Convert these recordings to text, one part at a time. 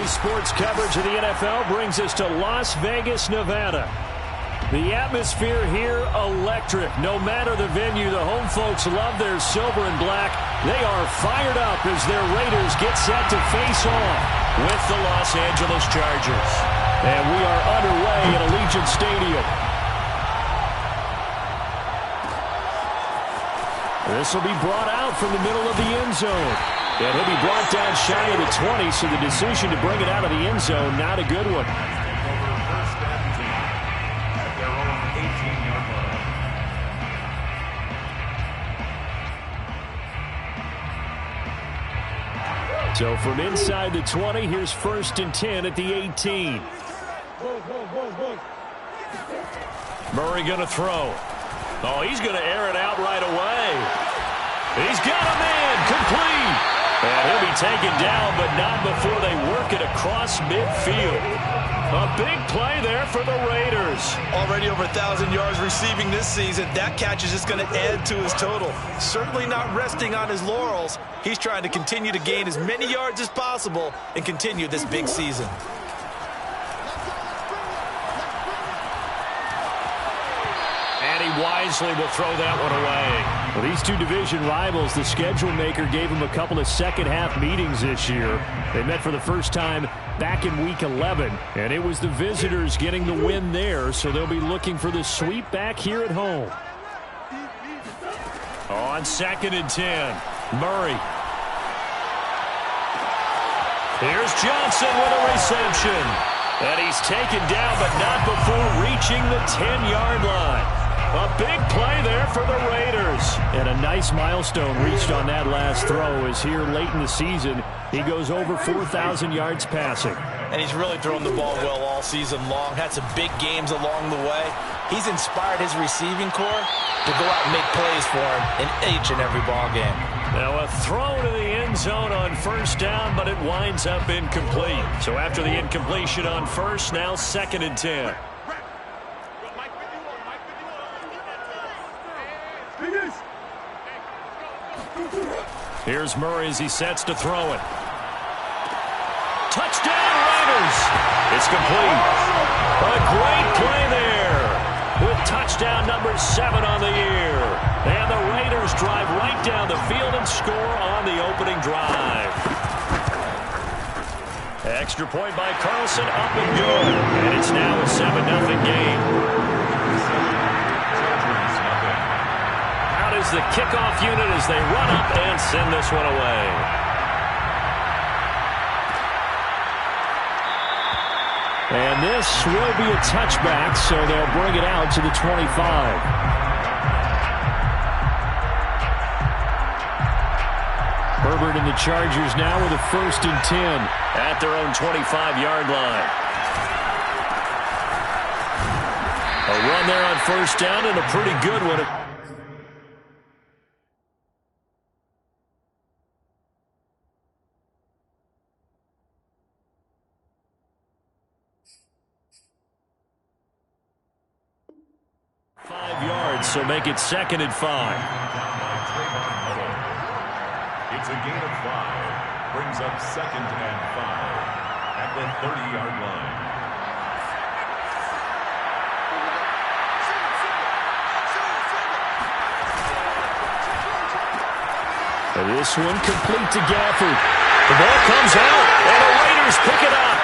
Sports coverage of the NFL brings us to Las Vegas, Nevada. The atmosphere here, electric. No matter the venue, the home folks love their silver and black. They are fired up as their Raiders get set to face off with the Los Angeles Chargers. And we are underway at Allegiant Stadium. This will be brought out from the middle of the end zone. And he'll be brought down shy of the 20, so the decision to bring it out of the end zone, not a good one. So from inside the 20, here's 1st and 10 at the 18. Murray going to throw. Oh, he's going to air it out right away. He's got a man complete. And he'll be taken down, but not before they work it across midfield. A big play there for the Raiders. Already over 1,000 yards receiving this season. That catch is just going to add to his total. Certainly not resting on his laurels. He's trying to continue to gain as many yards as possible and continue this big season. Wisely will throw that one away. Well, these two division rivals, the schedule maker gave them a couple of second-half meetings this year. They met for the first time back in Week 11, and it was the visitors getting the win there, so they'll be looking for the sweep back here at home. On 2nd and 10, Murray. Here's Johnson with a reception. And he's taken down, but not before reaching the 10-yard line. A big play there for the Raiders. And a nice milestone reached on that last throw as here late in the season, he goes over 4,000 yards passing. And he's really thrown the ball well all season long. Had some big games along the way. He's inspired his receiving corps to go out and make plays for him in each and every ball game. Now a throw to the end zone on 1st down, but it winds up incomplete. So after the incompletion on 1st, now 2nd and 10. Here's Murray as he sets to throw it. Touchdown, Raiders! It's complete. A great play there with touchdown number 7 on the year. And the Raiders drive right down the field and score on the opening drive. Extra point by Carlson, up and good. And it's now a 7-0 game. Is the kickoff unit as they run up and send this one away. And this will be a touchback, so they'll bring it out to the 25. Herbert and the Chargers now with a 1st and 10 at their own 25-yard line. A run there on 1st down and a pretty good one. 5 yards, so make it 2nd and 5. It's a gain of 5. Brings up 2nd and 5 at the 30-yard line. And this one complete to Gafford. The ball comes out, and the Raiders pick it up.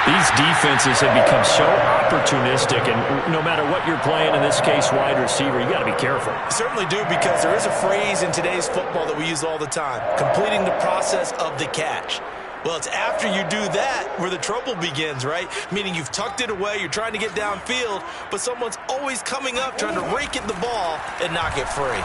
These defenses have become so opportunistic, and no matter what you're playing, in this case wide receiver, you got to be careful. You certainly do, because there is a phrase in today's football that we use all the time: completing the process of the catch. Well, it's after you do that where the trouble begins, right? Meaning you've tucked it away, you're trying to get downfield, but someone's always coming up trying to rake at the ball and knock it free.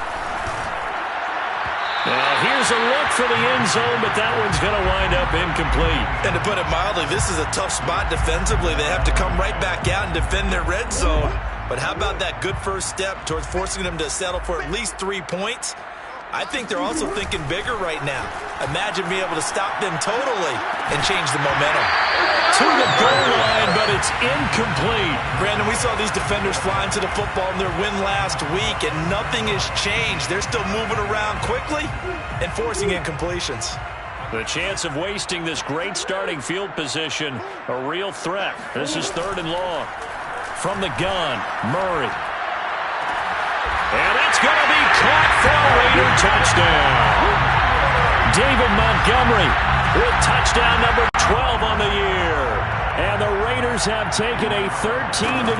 Now, here's a look for the end zone, but that one's going to wind up incomplete. And to put it mildly, this is a tough spot defensively. They have to come right back out and defend their red zone. But how about that good first step towards forcing them to settle for at least 3 points? I think they're also thinking bigger right now. Imagine being able to stop them totally and change the momentum. To the goal line, but it's incomplete. Brandon, we saw these defenders flying to the football in their win last week, and nothing has changed. They're still moving around quickly and forcing incompletions. The chance of wasting this great starting field position, a real threat. This is 3rd and long. From the gun, Murray. And it's going to be caught for a Raider touchdown. David Montgomery with touchdown number 12 on the year. And the Raiders have taken a 13-0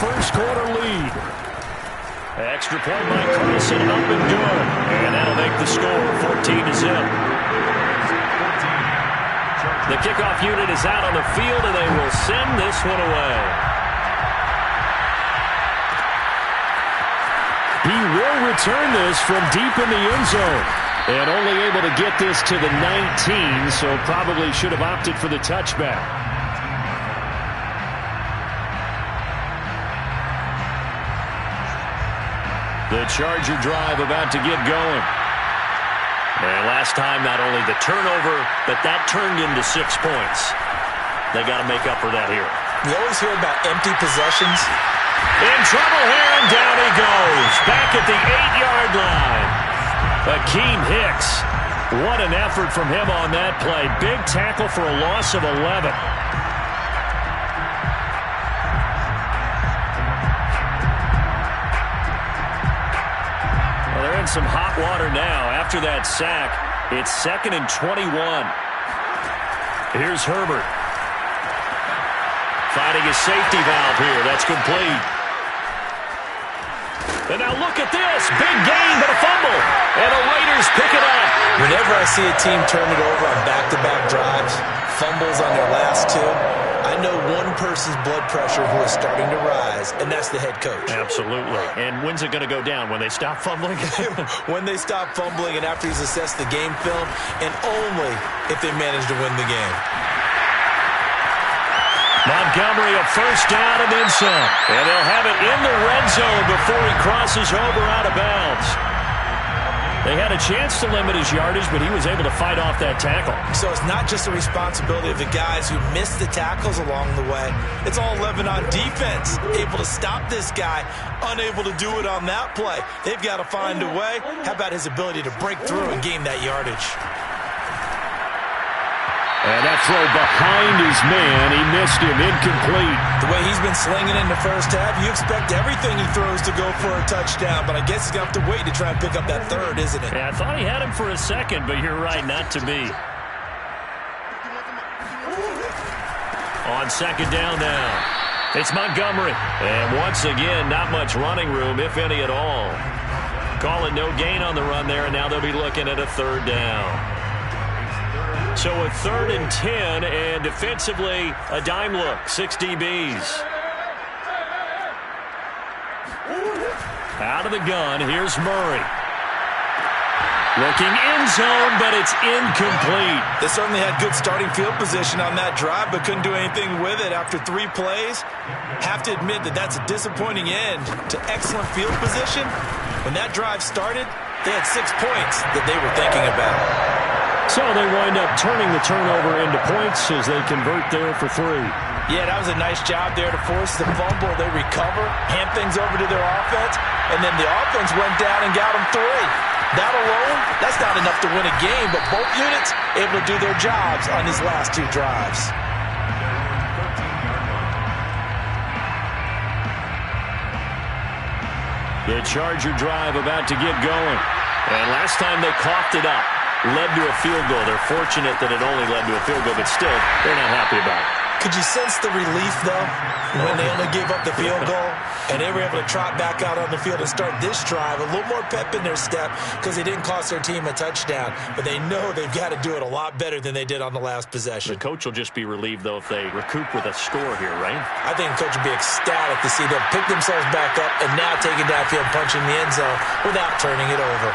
first quarter lead. Extra point by Carlson, up and good. And that'll make the score 14-0. The kickoff unit is out on the field, and they will send this one away. He will return this from deep in the end zone. And only able to get this to the 19, so probably should have opted for the touchback. The Charger drive about to get going. And last time, not only the turnover, but that turned into 6 points. They got to make up for that here. You always hear about empty possessions. In trouble here, and down he goes. Back at the 8-yard line. Akeem Hicks. What an effort from him on that play. Big tackle for a loss of 11. Some hot water now after that sack. It's 2nd and 21. Here's Herbert. Finding his safety valve here. That's complete. And now look at this. Big gain, but a fumble. And the Raiders pick it up. Whenever I see a team turn it over on back-to-back drives, fumbles on their last 2, I know one person's blood pressure who is starting to rise, and that's the head coach. Absolutely. And when's it going to go down? When they stop fumbling? When they stop fumbling and after he's assessed the game film, and only if they manage to win the game. Montgomery, a first down and then some. And they'll have it in the red zone before he crosses over out of bounds. They had a chance to limit his yardage, but he was able to fight off that tackle. So it's not just the responsibility of the guys who missed the tackles along the way. It's all 11 on defense. Able to stop this guy, unable to do it on that play. They've got to find a way. How about his ability to break through and gain that yardage? And that throw behind his man, he missed him, incomplete. The way he's been slinging in the first half, you expect everything he throws to go for a touchdown, but I guess he's going to have to wait to try and pick up that third, isn't it? Yeah, I thought he had him for a second, but you're right, not to be. On 2nd down now, it's Montgomery. And once again, not much running room, if any at all. Call it no gain on the run there, and now they'll be looking at a 3rd down. So a 3rd and 10, and defensively, a dime look, 6 DBs. Out of the gun, here's Murray. Looking end zone, but it's incomplete. They certainly had good starting field position on that drive, but couldn't do anything with it after 3 plays. Have to admit that that's a disappointing end to excellent field position. When that drive started, they had 6 points that they were thinking about. So they wind up turning the turnover into points as they convert there for 3. Yeah, that was a nice job there to force the fumble. They recover, hand things over to their offense, and then the offense went down and got them 3. That alone, that's not enough to win a game, but both units able to do their jobs on these last 2 drives. The Charger drive about to get going. And last time they coughed it up. Led to a field goal. They're fortunate that it only led to a field goal, but still, they're not happy about it. Could you sense the relief, though, when they only gave up the field goal and they were able to trot back out on the field and start this drive? A little more pep in their step because they didn't cost their team a touchdown, but they know they've got to do it a lot better than they did on the last possession. The coach will just be relieved, though, if they recoup with a score here, right? I think the coach will be ecstatic to see them pick themselves back up and now take it downfield, punching the end zone without turning it over.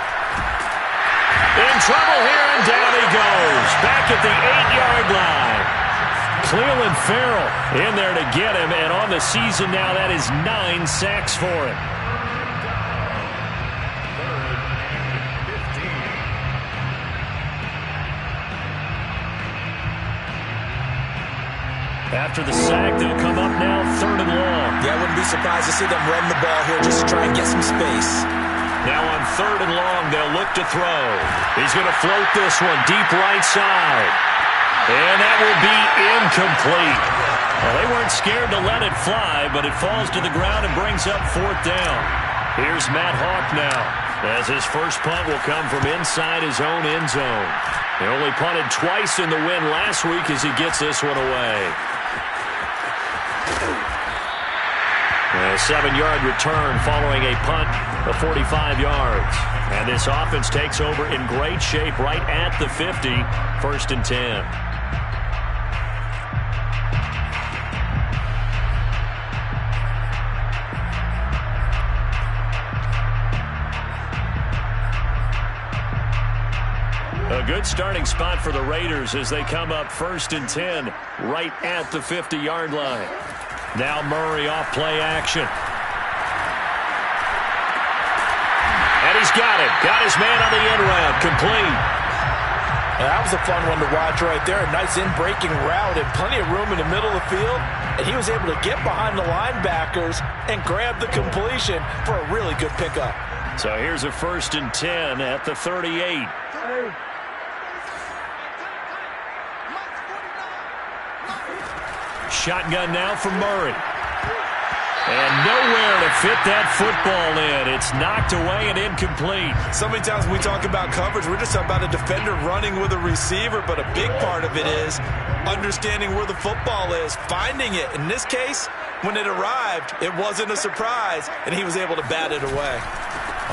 In trouble here, and down he goes. Back at the 8-yard line. Clelin Ferrell in there to get him, and on the season now, that is 9 sacks for him. After the sack, they'll come up now 3rd and long. Yeah, I wouldn't be surprised to see them run the ball here just to try and get some space. Now on 3rd and long, they'll look to throw. He's going to float this one deep right side. And that will be incomplete. Well, they weren't scared to let it fly, but it falls to the ground and brings up 4th down. Here's Matt Hawk now, as his first punt will come from inside his own end zone. He only punted twice in the win last week as he gets this one away. A 7-yard return following a punt of 45 yards. And this offense takes over in great shape right at the 50, 1st and 10. A good starting spot for the Raiders as they come up 1st and 10 right at the 50-yard line. Now Murray off play action. And he's got it. Got his man on the end route. Complete. That was a fun one to watch right there. A nice in-breaking route and plenty of room in the middle of the field. And he was able to get behind the linebackers and grab the completion for a really good pickup. So here's a 1st and 10 at the 38. Shotgun now for Murray. And nowhere to fit that football in. It's knocked away and incomplete. So many times when we talk about coverage, we're just about a defender running with a receiver, but a big part of it is understanding where the football is, finding it. In this case, when it arrived, it wasn't a surprise, and he was able to bat it away.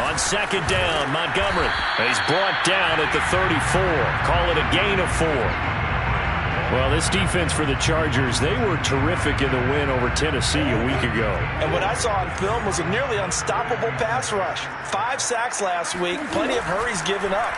On 2nd down, Montgomery. He's brought down at the 34. Call it a gain of 4. Well, this defense for the Chargers, they were terrific in the win over Tennessee a week ago. And what I saw on film was a nearly unstoppable pass rush. 5 sacks last week, plenty of hurries given up.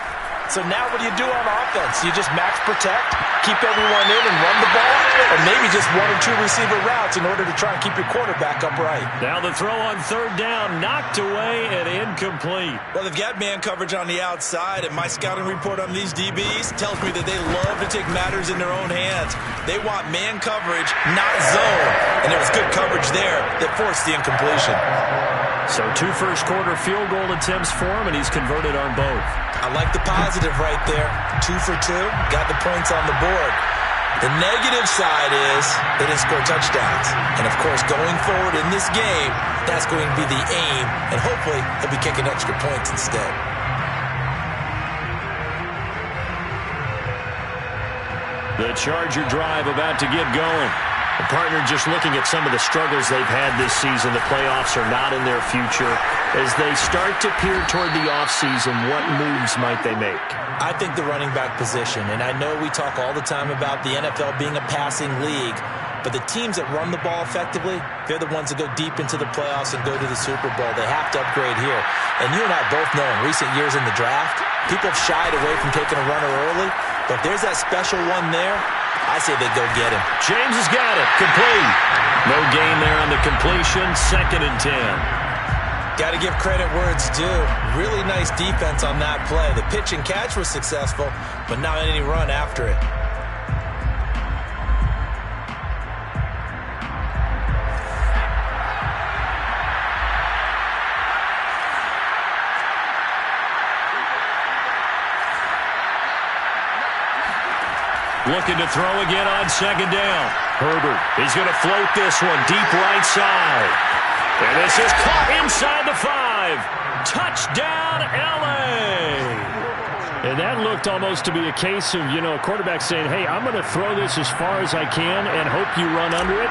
So now what do you do on offense? You just max protect, keep everyone in and run the ball, or maybe just 1 or 2 receiver routes in order to try and keep your quarterback upright. Now the throw on 3rd down, knocked away and incomplete. Well, they've got man coverage on the outside, and my scouting report on these DBs tells me that they love to take matters in their own hands. They want man coverage, not zone. And there was good coverage there that forced the incompletion. So 2 first-quarter field goal attempts for him, and he's converted on both. I like the positive right there. 2 for 2, got the points on the board. The negative side is they didn't score touchdowns. And, of course, going forward in this game, that's going to be the aim. And hopefully he'll be kicking extra points instead. The Charger drive about to get going. The partner just looking at some of the struggles they've had this season. The playoffs are not in their future. As they start to peer toward the offseason, what moves might they make? I think the running back position, and I know we talk all the time about the NFL being a passing league, but the teams that run the ball effectively, they're the ones that go deep into the playoffs and go to the Super Bowl. They have to upgrade here. And you and I both know in recent years in the draft, people have shied away from taking a runner early, but if there's that special one there, I say they go get him. James has got it. Complete. No gain there on the completion. 2nd and 10. Got to give credit where it's due. Really nice defense on that play. The pitch and catch was successful, but not any run after it. Looking to throw again on 2nd down. Herbert, he's going to float this one deep right side. And this is caught inside the 5. Touchdown, L.A. And that looked almost to be a case of, a quarterback saying, hey, I'm going to throw this as far as I can and hope you run under it.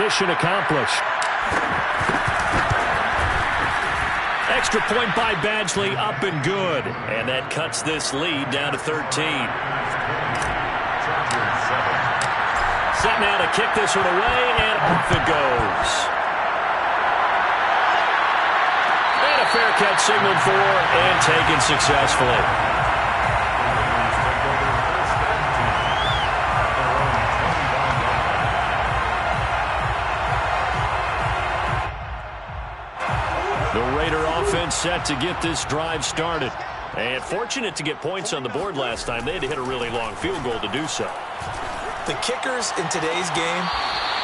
Mission accomplished. Extra point by Badgley, up and good. And that cuts this lead down to 13. Set now to kick this one away, and off it goes. And a fair catch signaled for and taken successfully. The Raider offense set to get this drive started. And fortunate to get points on the board last time. They had to hit a really long field goal to do so. The kickers in today's game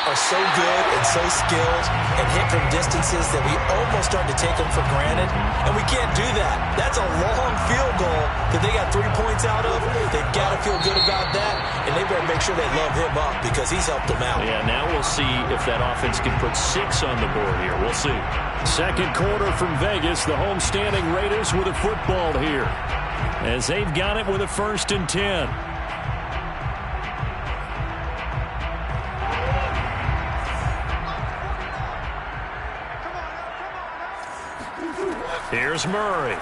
are so good and so skilled and hit from distances that we almost start to take them for granted, and we can't do that. That's a long field goal that they got 3 points out of. They've got to feel good about that, and they better make sure they love him up because he's helped them out. Yeah, now we'll see if that offense can put 6 on the board here. We'll see. Second quarter from Vegas. The homestanding Raiders with a football here, as they've got it with a 1st and 10. Here's Murray.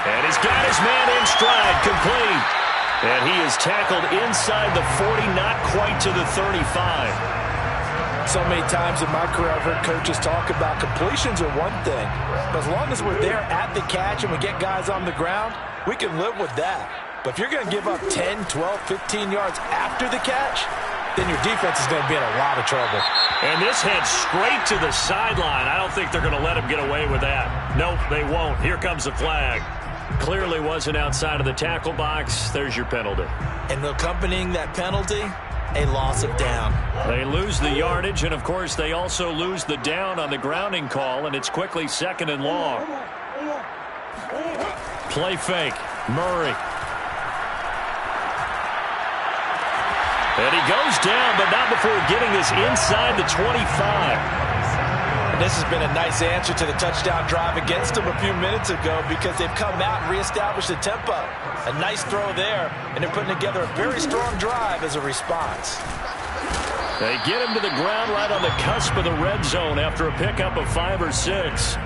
And he's got his man in stride, complete. And he is tackled inside the 40, not quite to the 35. So many times in my career I've heard coaches talk about completions are one thing, but as long as we're there at the catch and we get guys on the ground, we can live with that. But if you're going to give up 10, 12, 15 yards after the catch, then your defense is going to be in a lot of trouble. And this head straight to the sideline. I don't think they're going to let him get away with that. Nope, they won't. Here comes the flag. Clearly wasn't outside of the tackle box. There's your penalty. And accompanying that penalty, a loss of down. They lose the yardage, and of course they also lose the down on the grounding call, and it's quickly 2nd and long. Play fake. Murray. And he goes down, but not before getting this inside the 25. And this has been a nice answer to the touchdown drive against them a few minutes ago because they've come out and reestablished the tempo. A nice throw there, and they're putting together a very strong drive as a response. They get him to the ground right on the cusp of the red zone after a pickup of 5 or 6.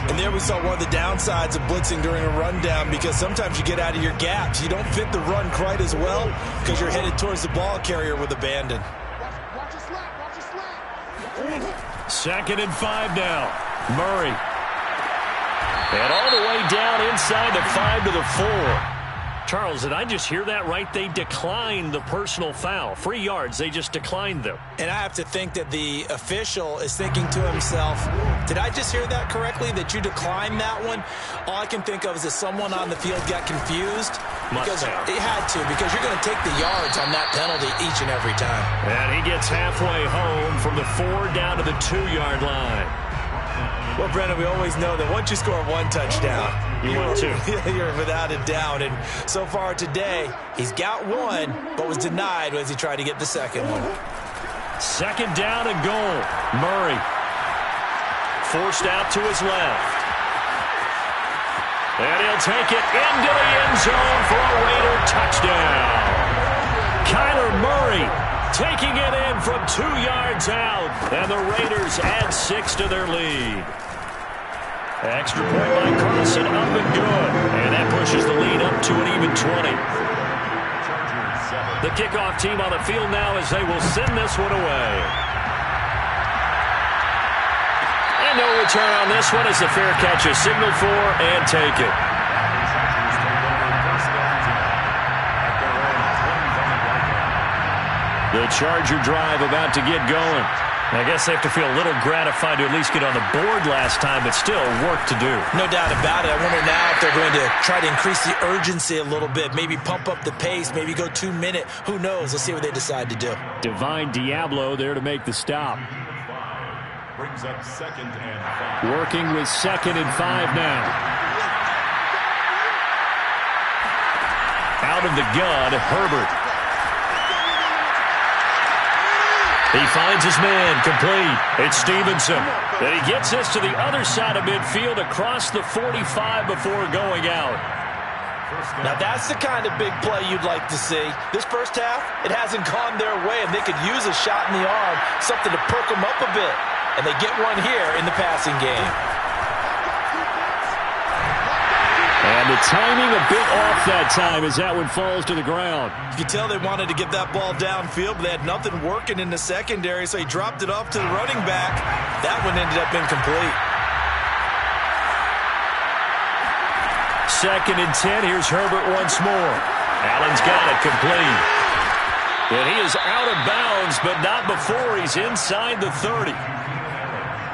And there we saw one of the downsides of blitzing during a rundown because sometimes you get out of your gaps. You don't fit the run quite as well because you're headed towards the ball carrier with abandon. 2nd and 5 now. Murray. And all the way down inside the 5 to the 4. Charles, did I just hear that right? They declined the personal foul. 3 yards, they just declined them. And I have to think that the official is thinking to himself, did I just hear that correctly, that you declined that one? All I can think of is that someone on the field got confused. Because it had to, because you're going to take the yards on that penalty each and every time. And he gets halfway home from the 4 down to the 2-yard line. Well, Brennan, we always know that once you score 1 touchdown, you're 2. You're without a doubt. And so far today, he's got 1, but was denied as he tried to get the second one. 2nd down and goal. Murray forced out to his left. And he'll take it into the end zone for a Raider touchdown. Kyler Murray taking it in from 2 yards out. And the Raiders add 6 to their lead. Extra point by Carlson, up and good. And that pushes the lead up to an even 20. The kickoff team on the field now as they will send this one away. And no return on this one as the fair catch is signaled for and take it. The Charger drive about to get going. I guess they have to feel a little gratified to at least get on the board last time, but still work to do. No doubt about it. I wonder now if they're going to try to increase the urgency a little bit, maybe pump up the pace, maybe go 2-minute. Who knows? Let's see what they decide to do. Divine Diablo there to make the stop. Brings up 2nd and 5. Working with 2nd and 5 now. Out of the gun, Herbert. He finds his man, complete. It's Stevenson. And he gets this to the other side of midfield across the 45 before going out. Now that's the kind of big play you'd like to see. This first half, it hasn't gone their way, and they could use a shot in the arm, something to perk them up a bit. And they get one here in the passing game. And the timing a bit off that time as that one falls to the ground. You can tell they wanted to get that ball downfield, but they had nothing working in the secondary, so he dropped it off to the running back. That one ended up incomplete. 2nd and 10. Here's Herbert once more. Allen's got it, complete. And he is out of bounds, but not before he's inside the 30.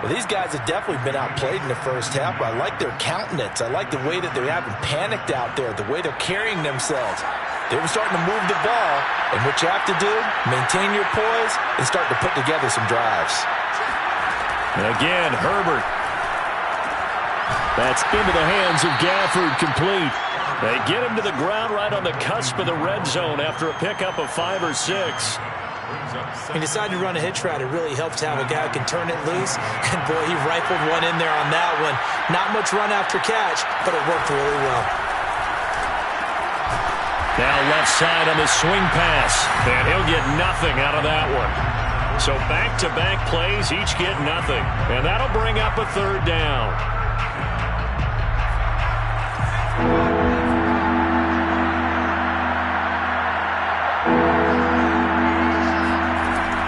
Well, these guys have definitely been outplayed in the first half, but I like their countenance. I like the way that they haven't panicked out there, the way they're carrying themselves. They were starting to move the ball, and what you have to do, maintain your poise and start to put together some drives. And again, Herbert. That's into the hands of Gafford, complete. They get him to the ground right on the cusp of the red zone after a pickup of 5 or 6. He decided to run a hitch route. It really helps to have a guy who can turn it loose. And, boy, he rifled one in there on that one. Not much run after catch, but it worked really well. Now left side on the swing pass. And he'll get nothing out of that one. So back-to-back plays, each get nothing. And that'll bring up a 3rd down.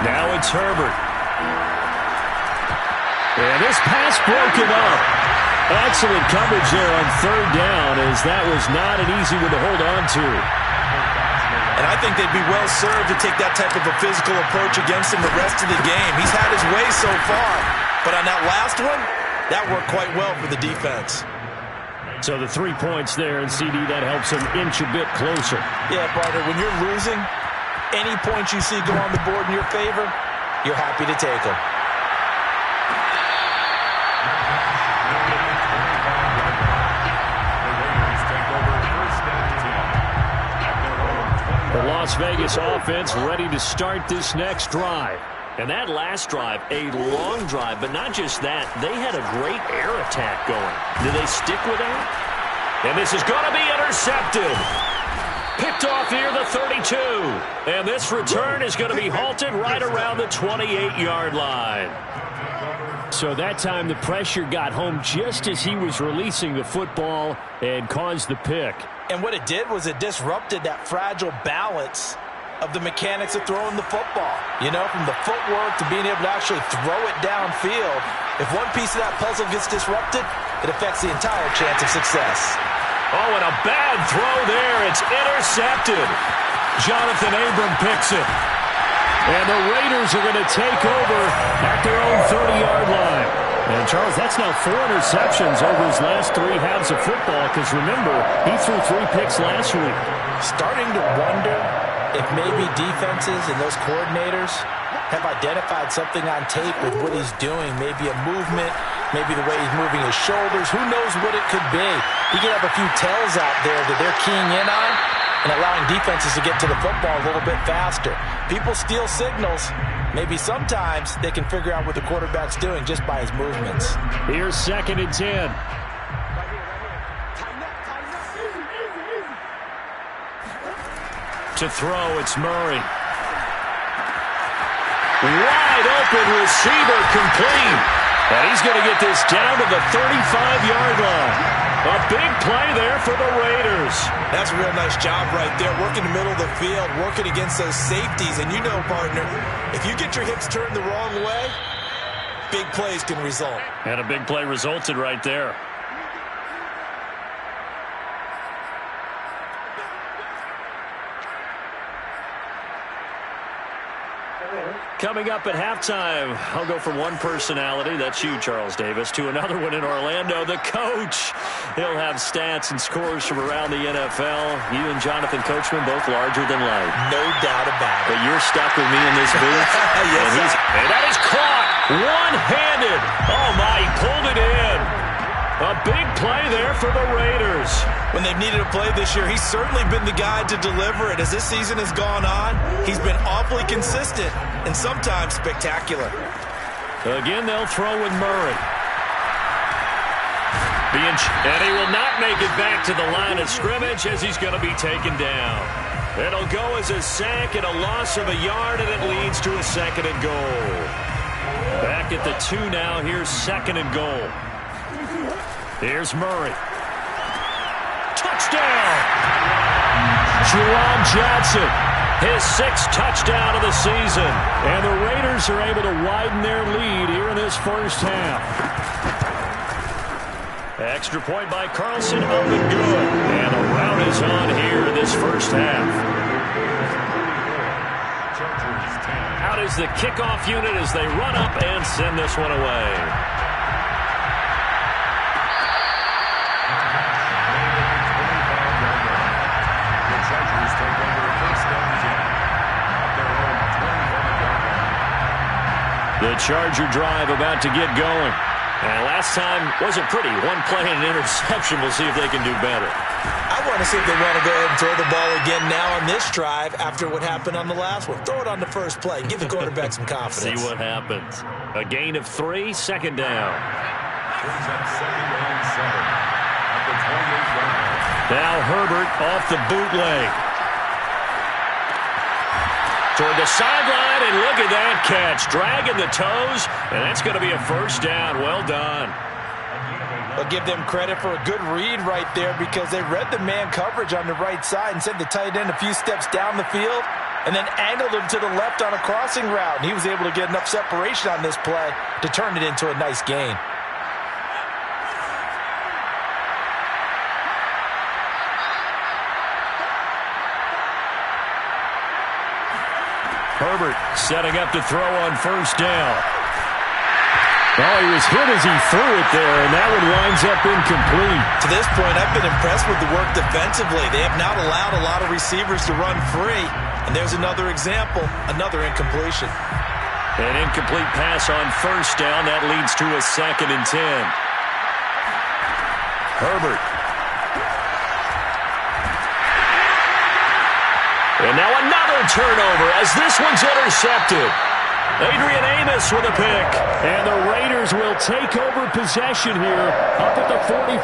Now it's Herbert. And this pass broken up. Excellent coverage there on 3rd down, as that was not an easy one to hold on to. And I think they'd be well served to take that type of a physical approach against him the rest of the game. He's had his way so far, but on that last one, that worked quite well for the defense. So the 3 points there, and CD, that helps him inch a bit closer. Yeah, partner, when you're losing, any points you see go on the board in your favor, you're happy to take them. The Las Vegas offense ready to start this next drive. And that last drive, a long drive, but not just that. They had a great air attack going. Do they stick with that? And this is going to be intercepted. Picked off near the 32. And this return is going to be halted right around the 28-yard line. So that time the pressure got home just as he was releasing the football and caused the pick. And what it did was it disrupted that fragile balance of the mechanics of throwing the football. You know, from the footwork to being able to actually throw it downfield. If one piece of that puzzle gets disrupted, it affects the entire chance of success. Oh, and a bad throw there. It's intercepted. Jonathan Abram picks it. And the Raiders are going to take over at their own 30-yard line. And, Charles, that's now 4 interceptions over his last 3 halves of football, because, remember, he threw 3 picks last week. Starting to wonder if maybe defenses and those coordinators have identified something on tape with what he's doing. Maybe a movement, maybe the way he's moving his shoulders. Who knows what it could be? He could have a few tells out there that they're keying in on and allowing defenses to get to the football a little bit faster. People steal signals. Maybe sometimes they can figure out what the quarterback's doing just by his movements. Here's 2nd and 10. To throw, it's Murray. Wide open receiver, complete. And he's going to get this down to the 35-yard line. A big play there for the Raiders. That's a real nice job right there, working the middle of the field, working against those safeties. And you know, partner, if you get your hips turned the wrong way, big plays can result. And a big play resulted right there. Coming up at halftime, I'll go from one personality, that's you, Charles Davis, to another one in Orlando, the coach. He'll have stats and scores from around the NFL. You and Jonathan Coachman, both larger than life. No doubt about it. But you're stuck with me in this booth. Yes, and that is caught one-handed. Oh, my, he pulled it in. A big play there for the Raiders. When they've needed a play this year, he's certainly been the guy to deliver it. As this season has gone on, he's been awfully consistent and sometimes spectacular. Again, they'll throw with Murray. And he will not make it back to the line of scrimmage as he's going to be taken down. It'll go as a sack and a loss of a yard, and it leads to a 2nd and goal. Back at the 2 now. Here's 2nd and goal. Here's Murray. Touchdown! Juwan Johnson, his 6th touchdown of the season. And the Raiders are able to widen their lead here in this first half. Extra point by Carlson, up and good. And the rout is on here in this first half. Out is the kickoff unit as they run up and send this one away. Chargers take The Charger drive about to get going. And last time wasn't pretty. One play and an interception. We'll see if they can do better. I want to see if they want to go ahead and throw the ball again now on this drive after what happened on the last one. Throw it on the first play. Give the quarterback some confidence. See what happens. A gain of 3, second down. Brings up second and 7 at the 28-yard line. Now Herbert off the bootleg. Toward the sideline, and look at that catch. Dragging the toes, and that's going to be a first down. Well done. I'll give them credit for a good read right there because they read the man coverage on the right side and sent the tight end a few steps down the field and then angled him to the left on a crossing route. And he was able to get enough separation on this play to turn it into a nice gain. Herbert setting up to throw on first down. Oh, he was hit as he threw it there, and that one winds up incomplete. To this point, I've been impressed with the work defensively. They have not allowed a lot of receivers to run free. And there's another example, another incompletion. An incomplete pass on first down. That leads to a 2nd and 10. Herbert. And now another turnover as this one's intercepted. Adrian Amos with a pick. And the Raiders will take over possession here up at the 44.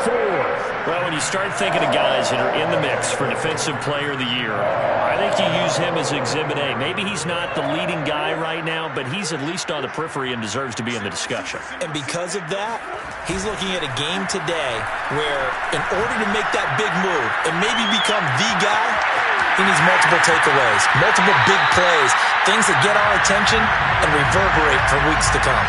Well, when you start thinking of guys that are in the mix for Defensive Player of the Year, I think you use him as Exhibit A. Maybe he's not the leading guy right now, but he's at least on the periphery and deserves to be in the discussion. And because of that, he's looking at a game today where in order to make that big move and maybe become the guy, he needs multiple takeaways, multiple big plays, things that get our attention and reverberate for weeks to come.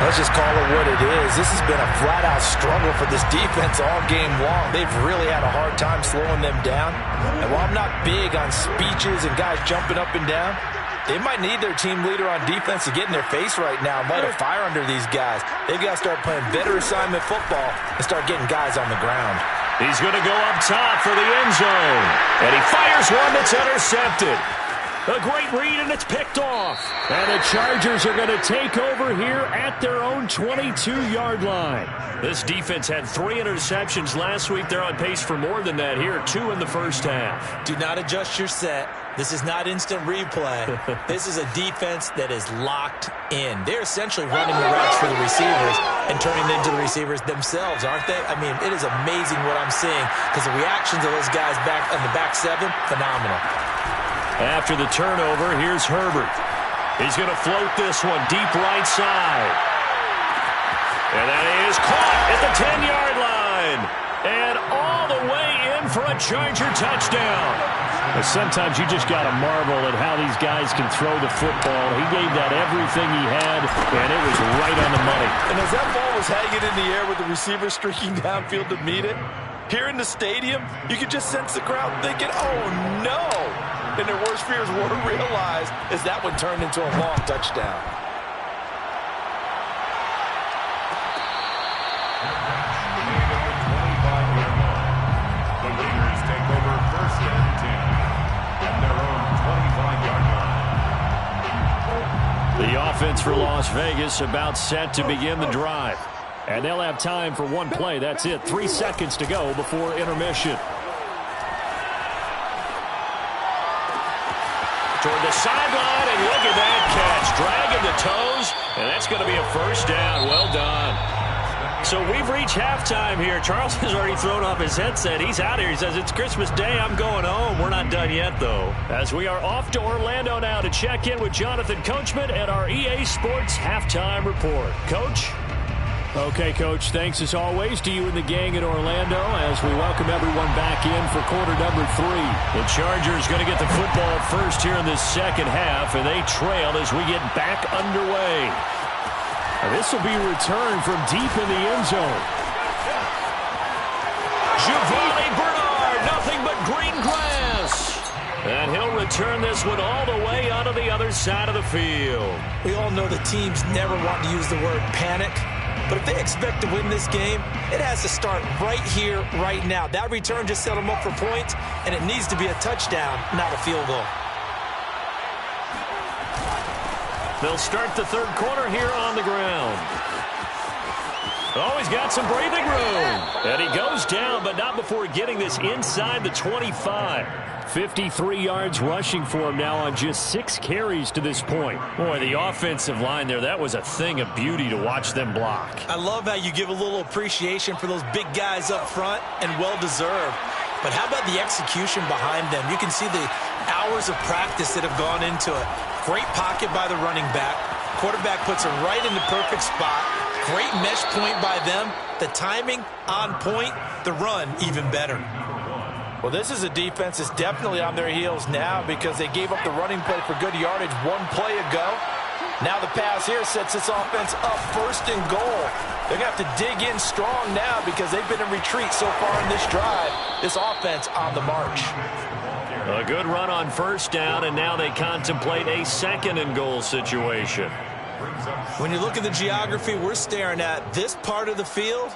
Let's just call it what it is. This has been a flat-out struggle for this defense all game long. They've really had a hard time slowing them down. And while I'm not big on speeches and guys jumping up and down, they might need their team leader on defense to get in their face right now and light a fire under these guys. They've got to start playing better assignment football and start getting guys on the ground. He's going to go up top for the end zone. And he fires one that's intercepted. A great read, and it's picked off. And the Chargers are going to take over here at their own 22-yard line. This defense had 3 interceptions last week. They're on pace for more than that here, 2 in the first half. Do not adjust your set. This is not instant replay. This is a defense that is locked in. They're essentially running the routes for the receivers and turning them into the receivers themselves, aren't they? I mean, it is amazing what I'm seeing because the reactions of those guys back on the back 7, phenomenal. After the turnover, here's Herbert. He's going to float this one deep right side. And that is caught at the 10-yard line. And all the way in for a Charger touchdown. But sometimes you just got to marvel at how these guys can throw the football. He gave that everything he had, and it was right on the money. And as that ball was hanging in the air with the receiver streaking downfield to meet it, here in the stadium, you could just sense the crowd thinking, oh, no. And their worst fears were realized as that one turned into a long touchdown. The Raiders take over 1st and 10 at their own 25-yard line. The offense for Las Vegas about set to begin the drive. And they'll have time for one play. That's it. 3 seconds to go before intermission. Toward the sideline, and look at that catch. Dragging the toes, and that's going to be a first down. Well done. So we've reached halftime here. Charles has already thrown off his headset. He's out here. He says, it's Christmas Day. I'm going home. We're not done yet, though. As we are off to Orlando now to check in with Jonathan Coachman at our EA Sports Halftime Report. Coach? Okay, Coach, thanks as always to you and the gang in Orlando as we welcome everyone back in for quarter number 3. The Chargers going to get the football first here in this second half, and they trail as we get back underway. This will be returned from deep in the end zone. Giovanni Bernard, nothing but green grass. And he'll return this one all the way onto the other side of the field. We all know the teams never want to use the word panic. But if they expect to win this game, it has to start right here, right now. That return just set them up for points, and it needs to be a touchdown, not a field goal. They'll start the third quarter here on the ground. Oh, he's got some breathing room. And he goes down, but not before getting this inside the 25. 53 yards rushing for him now on just 6 carries to this point. Boy, the offensive line there, that was a thing of beauty to watch them block. I love how you give a little appreciation for those big guys up front, and well-deserved. But how about the execution behind them? You can see the hours of practice that have gone into it. Great pocket by the running back. Quarterback puts it right in the perfect spot. Great mesh point by them. The timing on point. The run even better. Well, this is a defense that's definitely on their heels now because they gave up the running play for good yardage one play ago. Now the pass here sets this offense up first and goal. They're going to have to dig in strong now because they've been in retreat so far in this drive. This offense on the march. A good run on first down, and now they contemplate a second and goal situation. When you look at the geography we're staring at, this part of the field,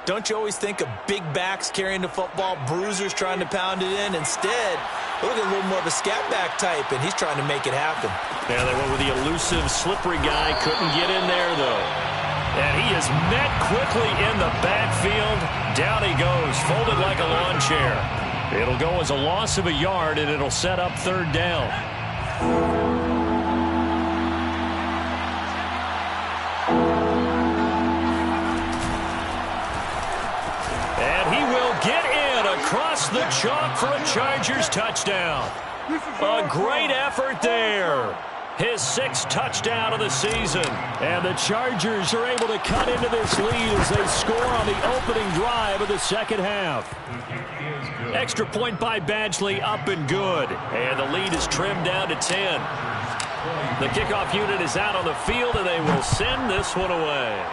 don't you always think of big backs carrying the football, bruisers trying to pound it in? Instead, look at a little more of a scat back type, and he's trying to make it happen. Yeah, they went with the elusive, slippery guy. Couldn't get in there, though. And he is met quickly in the backfield. Down he goes, folded like a lawn chair. It'll go as a loss of a yard, and it'll set up third down. Across the chalk for a Chargers touchdown. A great effort there. His 6th touchdown of the season. And the Chargers are able to cut into this lead as they score on the opening drive of the second half. Extra point by Badgley, up and good. And the lead is trimmed down to 10. The kickoff unit is out on the field, and they will send this one away.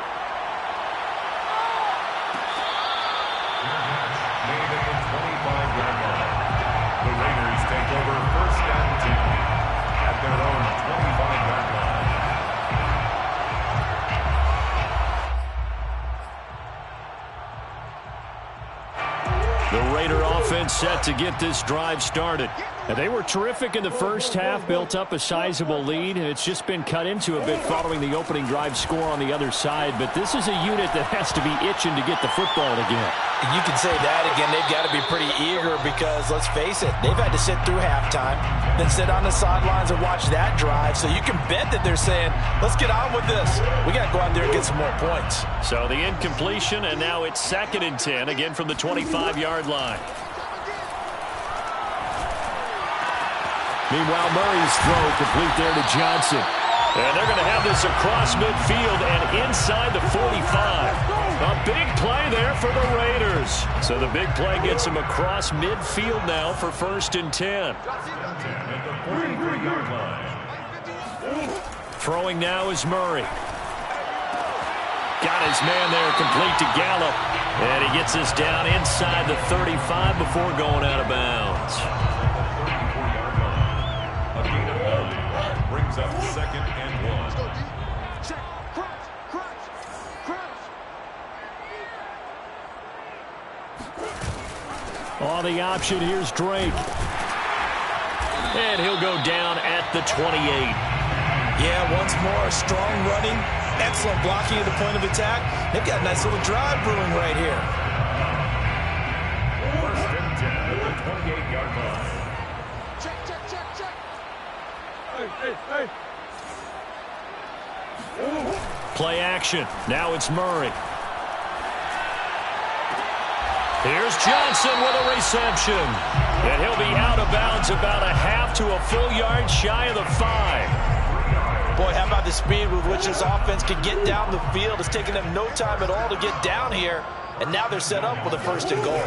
The Raider offense set to get this drive started. And they were terrific in the first half, built up a sizable lead, and it's just been cut into a bit following the opening drive score on the other side. But this is a unit that has to be itching to get the football again. You can say that again. They've got to be pretty eager because, let's face it, they've had to sit through halftime, then sit on the sidelines and watch that drive. So you can bet that they're saying, let's get on with this. We got to go out there and get some more points. So the incompletion, and now it's 2nd and 10, again from the 25-yard line. Meanwhile, Murray's throw complete there to Johnson. And they're going to have this across midfield and inside the 45. A big play there for the Raiders. So the big play gets them across midfield now for 1st and 10. Throwing now is Murray. Got his man there complete to Gallup. And he gets this down inside the 35 before going out of bounds. Brings up 2nd and 1. On the option, here's Drake. And he'll go down at the 28. Yeah, once more, strong running, excellent blocking at the point of attack. They've got a nice little drive brewing right here. 1st and 10 at the 28-yard line. Play action. Now it's Murray. Here's Johnson with a reception. And he'll be out of bounds about a half to a full yard shy of the 5. Boy, how about the speed with which this offense can get down the field? It's taken them no time at all to get down here. And now they're set up with a 1st and goal.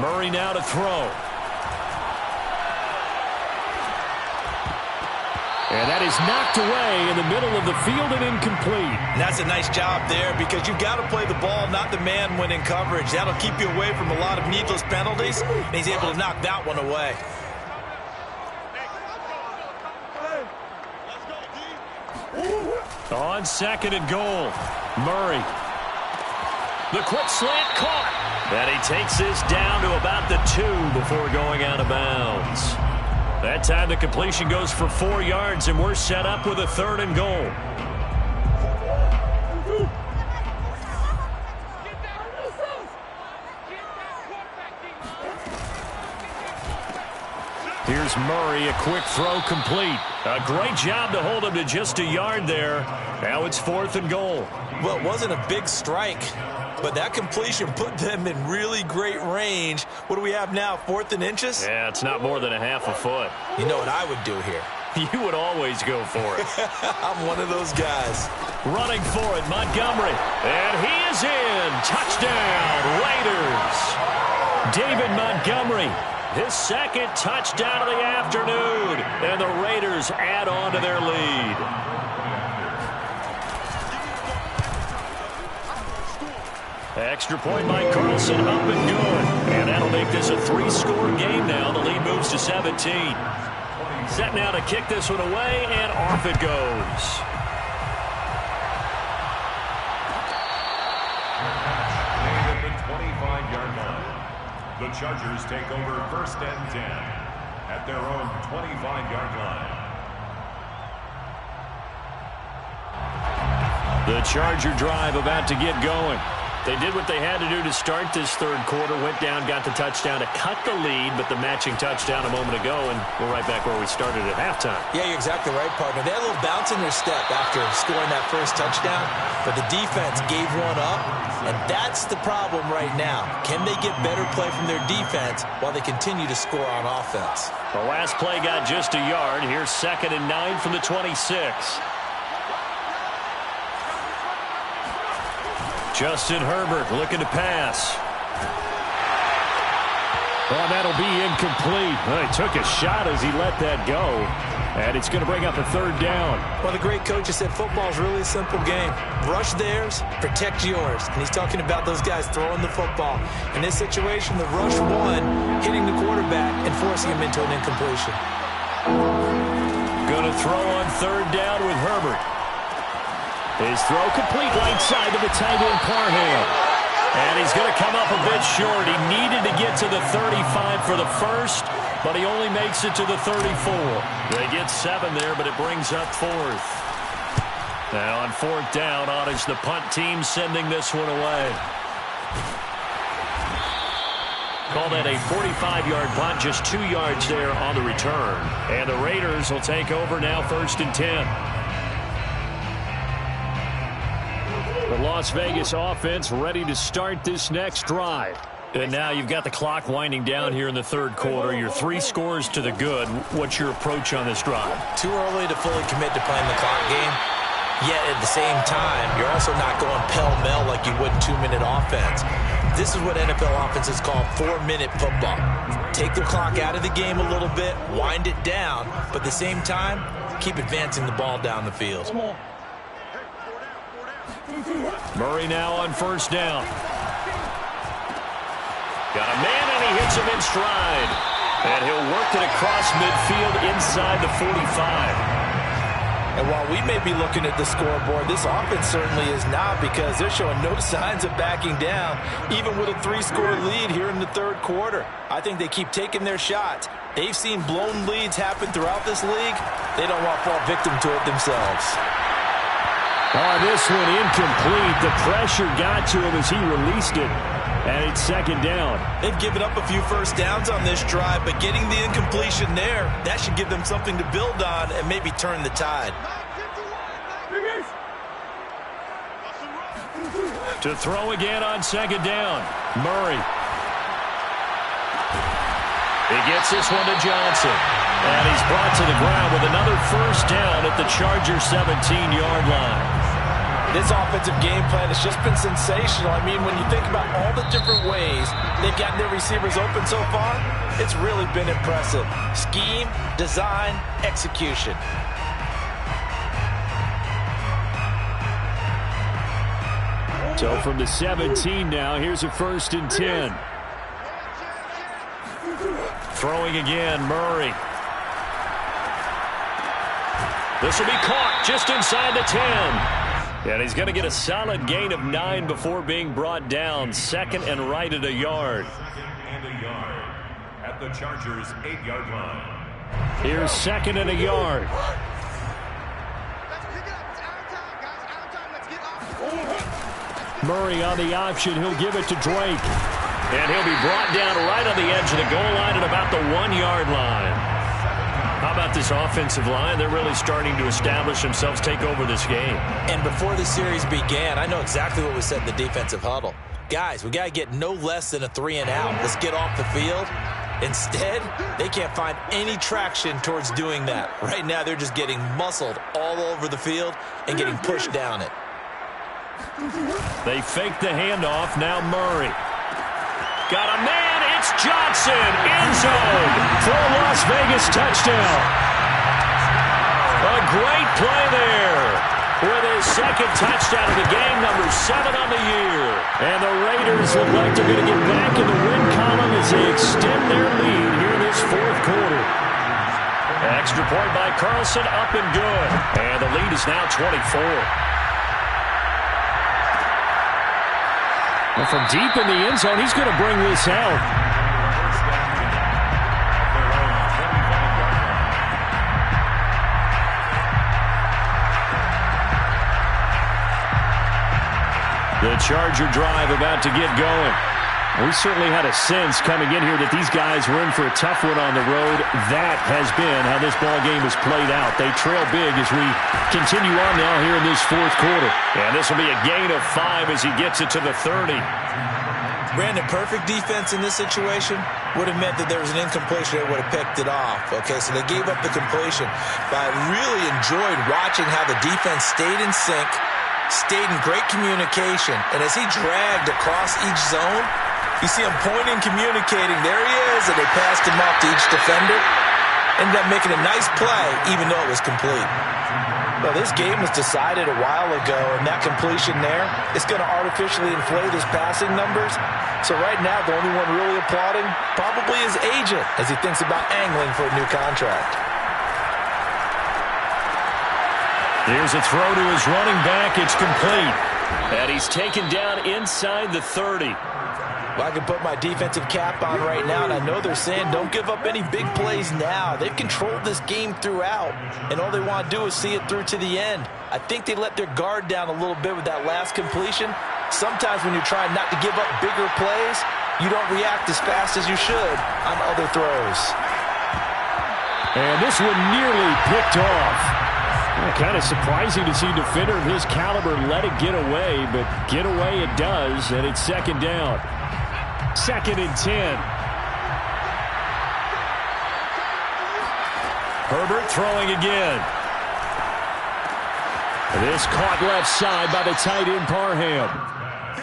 Murray now to throw. And that is knocked away in the middle of the field and incomplete. And that's a nice job there because you've got to play the ball, not the man when in coverage. That'll keep you away from a lot of needless penalties, and he's able to knock that one away. On 2nd and goal, Murray. The quick slant caught. And he takes this down to about the 2 before going out of bounds. That time the completion goes for 4 yards, and we're set up with a 3rd and goal. Here's Murray, a quick throw complete. A great job to hold him to just a yard there. Now it's 4th and goal. Well, it wasn't a big strike, but that completion put them in really great range. What do we have now, 4th and inches? Yeah, it's not more than a half a foot. You know what I would do here? You would always go for it. I'm one of those guys. Running for it, Montgomery. And he is in. Touchdown, Raiders. David Montgomery, his 2nd touchdown of the afternoon. And the Raiders add on to their lead. Extra point by Carlson, up and good. And that'll make this a 3-score game now. The lead moves to 17. Set now to kick this one away, and off it goes. At the 25-yard line. The Chargers take over 1st and 10 at their own 25-yard line. The Charger drive about to get going. They did what they had to do to start this 3rd quarter, went down, got the touchdown to cut the lead, but the matching touchdown a moment ago, and we're right back where we started at halftime. Yeah, you're exactly right, partner. They had a little bounce in their step after scoring that first touchdown, but the defense gave one up, and that's the problem right now. Can they get better play from their defense while they continue to score on offense? The last play got just a yard. Here's 2nd and 9 from the 26. Justin Herbert looking to pass. Oh, that'll be incomplete. Well, he took a shot as he let that go. And it's going to bring up a 3rd down. Well, the great coach has said football's really a simple game. Rush theirs, protect yours. And he's talking about those guys throwing the football. In this situation, the rush one, hitting the quarterback and forcing him into an incompletion. Going to throw on 3rd down with Herbert. His throw complete right side to the tight end, Parham. And he's going to come up a bit short. He needed to get to the 35 for the first, but he only makes it to the 34. They get 7 there, but it brings up 4th. Now on 4th down, on is the punt team sending this one away. Call that a 45-yard punt, just 2 yards there on the return. And the Raiders will take over now 1st and 10. The Las Vegas offense ready to start this next drive. And now you've got the clock winding down here in the 3rd quarter. You're 3 scores to the good. What's your approach on this drive? Too early to fully commit to playing the clock game. Yet at the same time, you're also not going pell-mell like you would in 2-minute offense. This is what NFL offenses call 4-minute football. Take the clock out of the game a little bit, wind it down, but at the same time, keep advancing the ball down the field. Murray now on 1st down. Got a man, and he hits him in stride. And he'll work it across midfield inside the 45. And while we may be looking at the scoreboard, this offense certainly is not, because they're showing no signs of backing down, even with a 3-score lead here in the 3rd quarter. I think they keep taking their shots. They've seen blown leads happen throughout this league. They don't want to fall victim to it themselves. Oh, this one incomplete. The pressure got to him as he released it. And it's 2nd down. They've given up a few first downs on this drive, but getting the incompletion there, that should give them something to build on and maybe turn the tide. To throw again on 2nd down. Murray. He gets this one to Johnson. And he's brought to the ground with another 1st down at the Chargers' 17-yard line. This offensive game plan has just been sensational. I mean, when you think about all the different ways they've gotten their receivers open so far, it's really been impressive. Scheme, design, execution. So from the 17 now, here's a 1st and 10. Throwing again, Murray. This will be caught just inside the 10. And he's going to get a solid gain of 9 before being brought down. 2nd and right at a yard. 2nd and a yard at the Chargers' 8-yard line. Here's 2nd and a yard. Murray on the option. He'll give it to Drake. And he'll be brought down right on the edge of the goal line at about the 1-yard line. How about this offensive line? They're really starting to establish themselves, take over this game. And before the series began, I know exactly what was said in the defensive huddle. Guys, we got to get no less than a 3-and-out. Let's get off the field. Instead, they can't find any traction towards doing that. Right now, they're just getting muscled all over the field and getting pushed down it. They fake the handoff. Now Murray. Got a man. It's Johnson. End zone for a Las Vegas touchdown. A great play there with his 2nd touchdown of the game, number 7 on the year. And the Raiders look like they're going to get back in the win column as they extend their lead here in this 4th quarter. Extra point by Carlson, up and good. And the lead is now 24. Well, from deep in the end zone, he's going to bring this out. The Charger drive about to get going. We certainly had a sense coming in here that these guys were in for a tough one on the road. That has been how this ball game has played out. They trail big as we continue on now here in this 4th quarter. And this will be a gain of 5 as he gets it to the 30. Brandon, perfect defense in this situation would have meant that there was an incompletion. They would have picked it off. Okay, so they gave up the completion. But I really enjoyed watching how the defense stayed in sync, stayed in great communication. And as he dragged across each zone, you see him pointing, communicating. There he is, and they passed him off to each defender. Ended up making a nice play, even though it was complete. Well, this game was decided a while ago, and that completion there is going to artificially inflate his passing numbers. So right now, the only one really applauding probably his agent as he thinks about angling for a new contract. Here's a throw to his running back. It's complete. And he's taken down inside the 30. Well, I can put my defensive cap on right now, and I know they're saying don't give up any big plays now. They've controlled this game throughout, and all they want to do is see it through to the end. I think they let their guard down a little bit with that last completion. Sometimes when you're trying not to give up bigger plays, you don't react as fast as you should on other throws. And this one nearly picked off. Kind of surprising to see a defender of his caliber let it get away, but get away it does, and it's 2nd down. 2nd and 10. Herbert throwing again. This caught left side by the tight end Parham.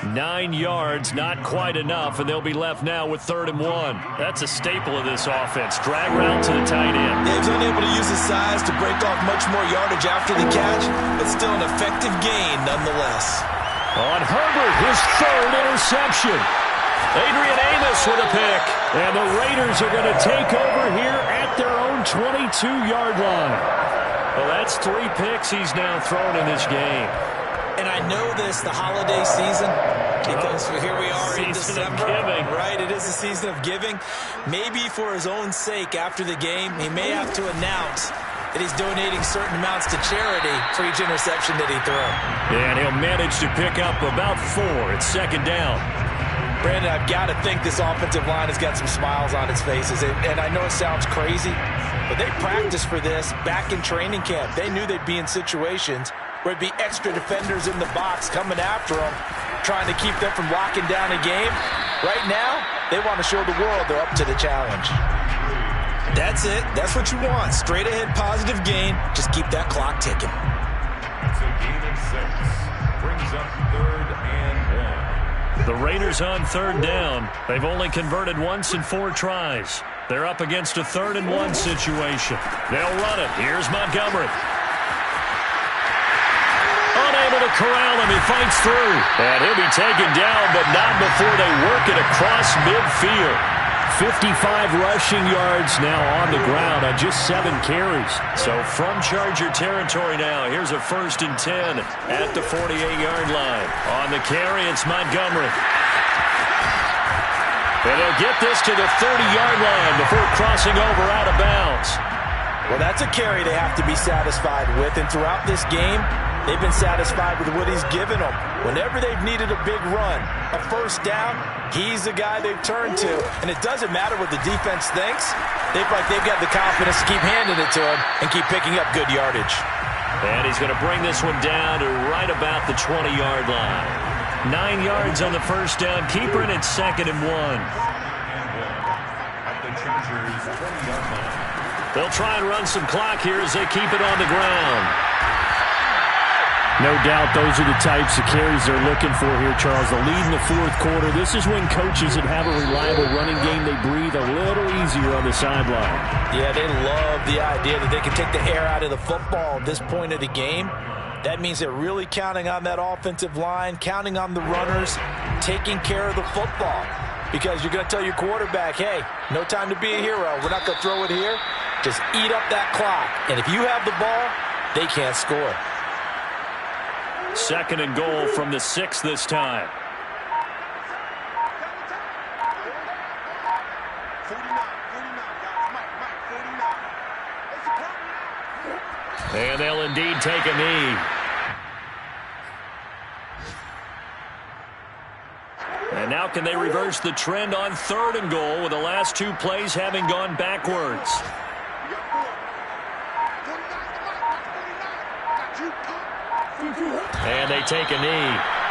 9 yards, not quite enough, and they'll be left now with 3rd and 1. That's a staple of this offense. Drag route to the tight end. Yeah, he was unable to use his size to break off much more yardage after the catch, but still an effective gain nonetheless. On Herbert, his 3rd interception. Adrian Amos with a pick. And the Raiders are going to take over here at their own 22-yard line. Well, that's 3 picks he's now thrown in this game. And I know this, the holiday season, because here we are in December. Right, it is a season of giving. Maybe for his own sake after the game, he may have to announce that he's donating certain amounts to charity for each interception that he throws. And he'll manage to pick up about 4. It's 2nd down. Brandon, I've got to think this offensive line has got some smiles on its faces. And I know it sounds crazy, but they practiced for this back in training camp. They knew they'd be in situations where it'd be extra defenders in the box coming after them, trying to keep them from locking down a game. Right now, they want to show the world they're up to the challenge. That's it. That's what you want. Straight ahead positive gain. Just keep that clock ticking. It's a gain of 6. Brings up 3rd and 1. The Raiders on 3rd down. They've only converted once in 4 tries. They're up against a 3rd and 1 situation. They'll run it. Here's Montgomery. Unable to corral him. He fights through. And he'll be taken down, but not before they work it across midfield. 55 rushing yards now on the ground on just 7 carries. So from Charger territory now, here's a 1st and 10 at the 48-yard line. On the carry, it's Montgomery. And he'll get this to the 30-yard line before crossing over out of bounds. Well, that's a carry they have to be satisfied with. And throughout this game, they've been satisfied with what he's given them. Whenever they've needed a big run, a first down, he's the guy they've turned to. And it doesn't matter what the defense thinks. They feel like they've got the confidence to keep handing it to him and keep picking up good yardage. And he's going to bring this one down to right about the 20-yard line. 9 yards on the first down. Keeper, and it's 2nd and 1. At the Chargers' 20-yard line. They'll try and run some clock here as they keep it on the ground. No doubt those are the types of carries they're looking for here, Charles. The lead in the fourth quarter. This is when coaches that have a reliable running game, they breathe a little easier on the sideline. Yeah, they love the idea that they can take the air out of the football at this point of the game. That means they're really counting on that offensive line, counting on the runners, taking care of the football. Because you're going to tell your quarterback, hey, no time to be a hero. We're not going to throw it here. Just eat up that clock. And if you have the ball, they can't score. 2nd and goal from the 6 this time. And they'll indeed take a knee. And now can they reverse the trend on 3rd and goal with the last 2 plays having gone backwards? And they take a knee.